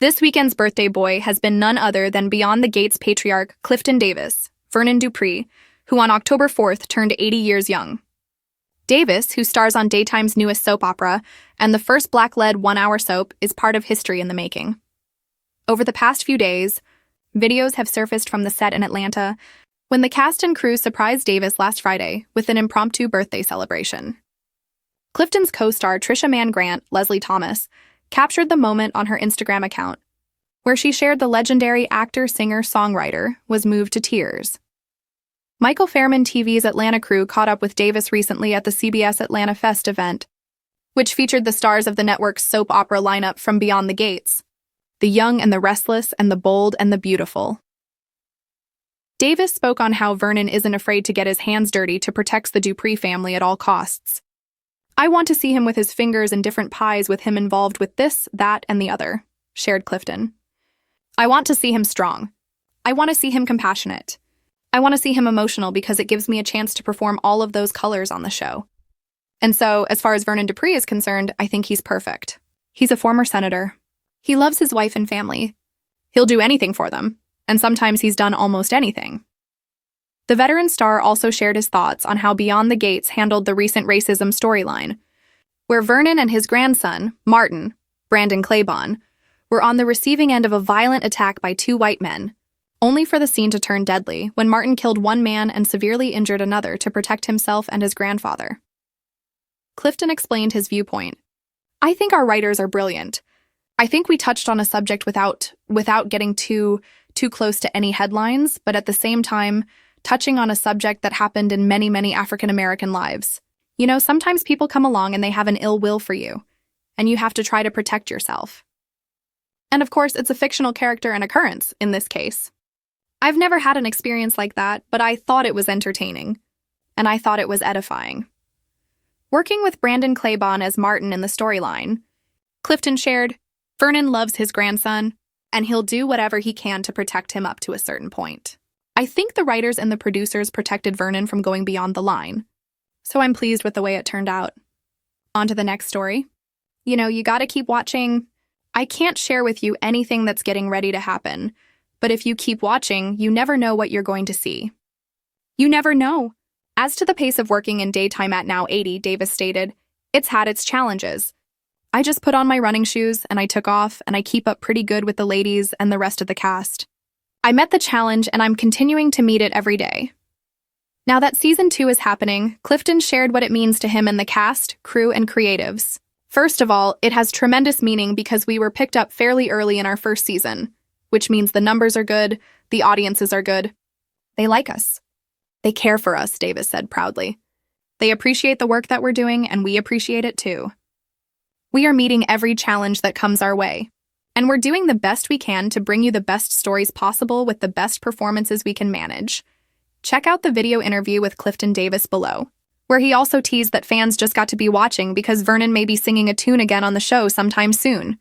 This weekend's birthday boy has been none other than Beyond the Gates patriarch Clifton Davis, Vernon Dupree, who on October 4th turned 80 years young. Davis, who stars on Daytime's newest soap opera and the first Black-led one-hour soap, is part of history in the making. Over the past few days, videos have surfaced from the set in Atlanta when the cast and crew surprised Davis last Friday with an impromptu birthday celebration. Clifton's co-star Trisha Mann Grant, Leslie Thomas, captured the moment on her Instagram account, where she shared the legendary actor, singer, songwriter was moved to tears. Michael Fairman TV's Atlanta crew caught up with Davis recently at the CBS Atlanta Fest event, which featured the stars of the network's soap opera lineup from Beyond the Gates, the young and the restless and the bold and the beautiful. Davis spoke on how Vernon isn't afraid to get his hands dirty to protect the Dupree family at all costs. "I want to see him with his fingers in different pies with him involved with this, that, and the other," shared Clifton. "I want to see him strong. I want to see him compassionate. I want to see him emotional because it gives me a chance to perform all of those colors on the show. And so, as far as Vernon Dupree is concerned, I think he's perfect. He's a former senator. He loves his wife and family. He'll do anything for them, and sometimes he's done almost anything." The veteran star also shared his thoughts on how Beyond the Gates handled the recent racism storyline, where Vernon and his grandson, Martin, Brandon Claiborne, were on the receiving end of a violent attack by two white men, only for the scene to turn deadly when Martin killed one man and severely injured another to protect himself and his grandfather. Clifton explained his viewpoint. "I think our writers are brilliant. I think we touched on a subject without getting too close to any headlines, but at the same time, touching on a subject that happened in many, many African-American lives. You know, sometimes people come along and they have an ill will for you, and you have to try to protect yourself. And of course, it's a fictional character and occurrence in this case. I've never had an experience like that, but I thought it was entertaining, and I thought it was edifying." Working with Brandon Claiborne as Martin in the storyline, Clifton shared, "Vernon loves his grandson, and he'll do whatever he can to protect him up to a certain point. I think the writers and the producers protected Vernon from going beyond the line, so I'm pleased with the way it turned out." On to the next story. You know, you gotta keep watching. I can't share with you anything that's getting ready to happen, but if you keep watching, you never know what you're going to see. You never know. As to the pace of working in daytime at now 80, Davis stated, "It's had its challenges. I just put on my running shoes and I took off and I keep up pretty good with the ladies and the rest of the cast. I met the challenge and I'm continuing to meet it every day." Now that season 2 is happening, Clifton shared what it means to him and the cast, crew, and creatives. First of all, it has tremendous meaning because we were picked up fairly early in our first season, which means the numbers are good, the audiences are good. They like us. They care for us, Davis said proudly. They appreciate the work that we're doing, and we appreciate it too. We are meeting every challenge that comes our way, and we're doing the best we can to bring you the best stories possible with the best performances we can manage. Check out the video interview with Clifton Davis below, where he also teased that fans just got to be watching because Vernon may be singing a tune again on the show sometime soon.